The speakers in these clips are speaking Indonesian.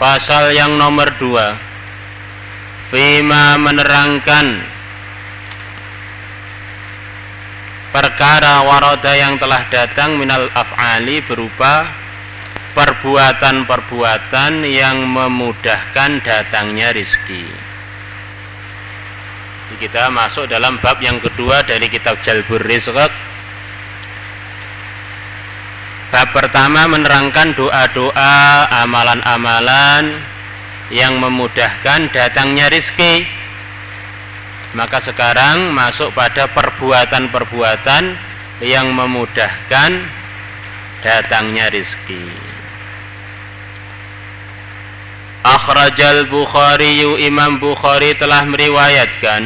Fasal yang nomor 2, fima menerangkan perkara warada yang telah datang minal af'ali berupa perbuatan-perbuatan yang memudahkan datangnya rizki. Kita masuk dalam bab yang kedua dari kitab Jalbur Rizq. Bab pertama menerangkan doa-doa, amalan-amalan yang memudahkan datangnya rizki. Maka sekarang masuk pada perbuatan-perbuatan yang memudahkan datangnya rizki. Akhrajal Bukhari, Imam Bukhari telah meriwayatkan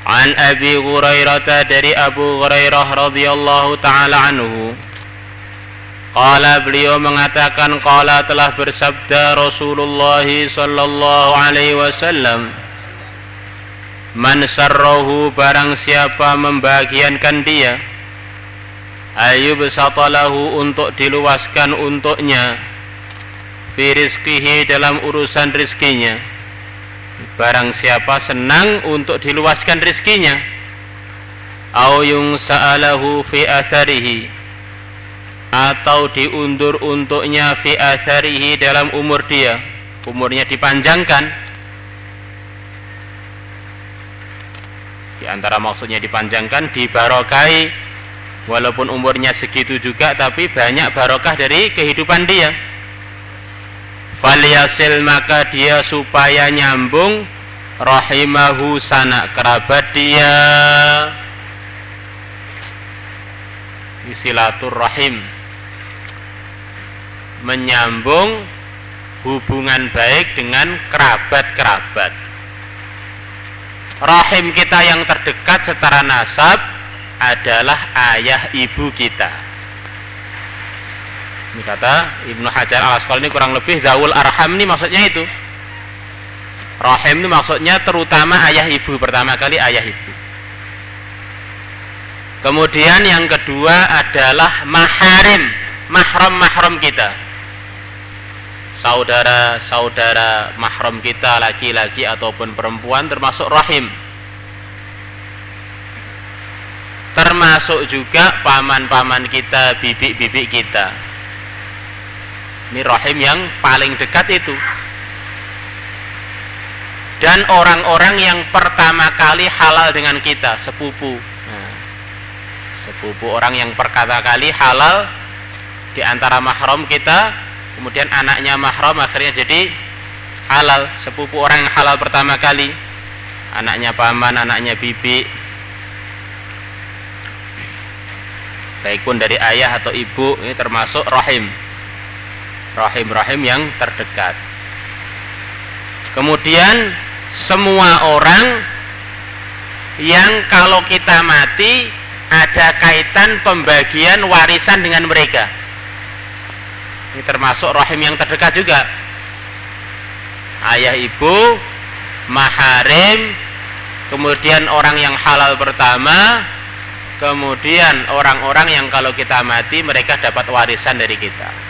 an Abi Hurairah, dari Abu Hurairah radhiyallahu taala anhu. Qala, beliau mengatakan, qala telah bersabda Rasulullah sallallahu alaihi wasallam, man sarrahu, barang siapa membahagiakan dia, ayyubsatalahu, untuk diluaskan untuknya, fi rizqihi, dalam urusan rizkinya. Barang siapa senang untuk diluaskan rizkinya, au yungsa'alahu fi atharihi, atau diundur untuknya fi atharihi, dalam umur dia, umurnya dipanjangkan. Di antara maksudnya dipanjangkan, dibarokai, walaupun umurnya segitu juga tapi banyak barokah dari kehidupan dia. Falyasil, maka dia supaya nyambung, rahimahu, sanak kerabat dia, silaturrahim, menyambung hubungan baik dengan kerabat-kerabat. Rahim kita yang terdekat secara nasab adalah ayah ibu kita. Ini kata Ibnu Hajar Al-Asqalani, kurang lebih zawul arham ini maksudnya itu. Rahim itu maksudnya terutama ayah ibu, pertama kali ayah ibu. Kemudian yang kedua adalah maharim, mahram-mahram kita, saudara-saudara mahram kita, laki-laki ataupun perempuan, termasuk rahim. Termasuk juga paman-paman kita, bibi-bibi kita. Ini rahim yang paling dekat itu. Dan orang-orang yang pertama kali halal dengan kita, sepupu. Sepupu, orang yang pertama kali halal di antara mahram kita, kemudian anaknya mahram akhirnya jadi halal. Sepupu orang yang halal pertama kali, anaknya paman, anaknya bibi, baik pun dari ayah atau ibu, ini termasuk rahim. Rahim-rahim yang terdekat. Kemudian semua orang yang kalau kita mati ada kaitan pembagian warisan dengan mereka, ini termasuk rahim yang terdekat juga. Ayah ibu, maharim, kemudian orang yang halal pertama, kemudian orang-orang yang kalau kita mati mereka dapat warisan dari kita.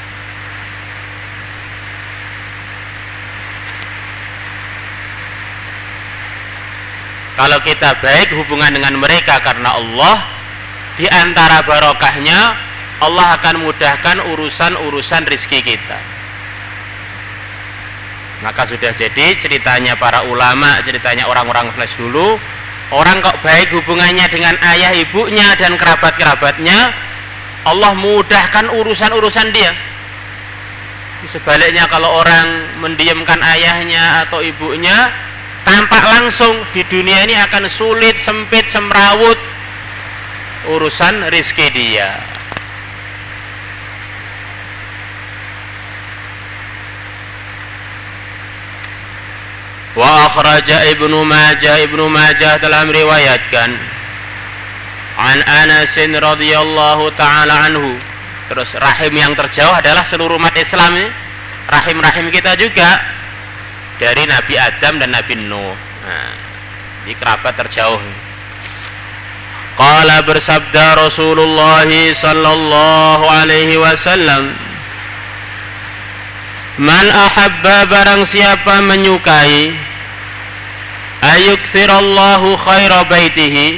Kalau kita baik hubungan dengan mereka karena Allah, di antara barokahnya Allah akan mudahkan urusan-urusan rizki kita. Maka sudah jadi ceritanya para ulama, ceritanya orang-orang flash dulu, orang kok baik hubungannya dengan ayah ibunya dan kerabat-kerabatnya, Allah mudahkan urusan-urusan dia. Sebaliknya kalau orang mendiamkan ayahnya atau ibunya, tampak langsung di dunia ini akan sulit, sempit, semrawut urusan rizki dia. Wa akhraja Ibnu Majah telah meriwayatkan an Anas radhiyallahu taala anhu. Terus rahim yang terjauh adalah seluruh umat Islam ini. Rahim-rahim kita juga dari Nabi Adam dan Nabi Nuh. Nah, di kerabat terjauh. Qala, bersabda Rasulullah sallallahu alaihi wasallam, Man ahabba, barang siapa menyukai, ayukthirallahu khaira baitihi,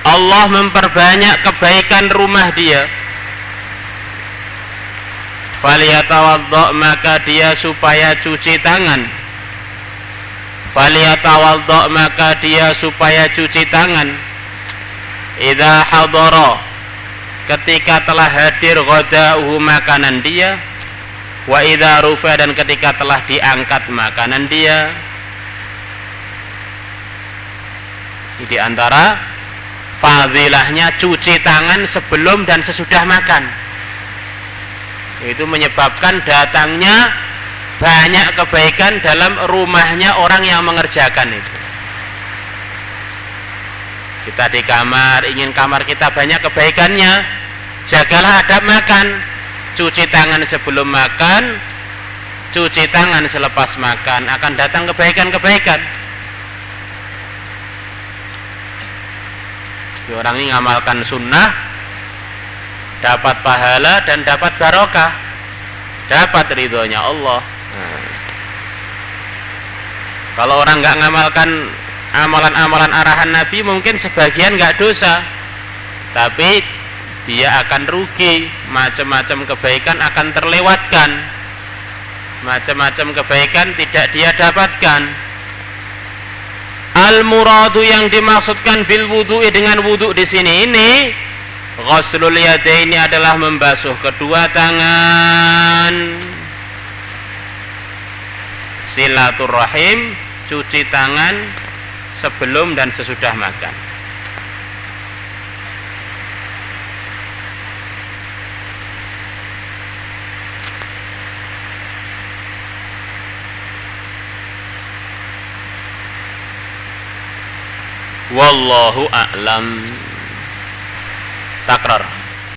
Allah memperbanyak kebaikan rumah dia, faliyatawadda, maka dia supaya cuci tangan, faliyatawadda, maka dia supaya cuci tangan, idza hadara, ketika telah hadir, ghada'uhu, makanan dia, wa idza rufa, dan ketika telah diangkat makanan dia. Ini di antara fadilahnya cuci tangan sebelum dan sesudah makan. Itu menyebabkan datangnya banyak kebaikan dalam rumahnya orang yang mengerjakan itu. Kita di kamar, ingin kamar kita banyak kebaikannya, jagalah adab makan. Cuci tangan sebelum makan, cuci tangan selepas makan, akan datang kebaikan-kebaikan. Orang ini ngamalkan sunnah, dapat pahala dan dapat barokah, dapat ridhonya Allah. Kalau orang nggak ngamalkan amalan-amalan arahan Nabi, mungkin sebagian nggak dosa, tapi dia akan rugi, macam-macam kebaikan akan terlewatkan, macam-macam kebaikan tidak dia dapatkan. Al-muradu, yang dimaksudkan bil wudu'i, dengan wudu di sini ini, ghuslul yadaini, adalah membasuh kedua tangan, silaturrahim, cuci tangan sebelum dan sesudah makan. Wallahu a'lam. Takrar.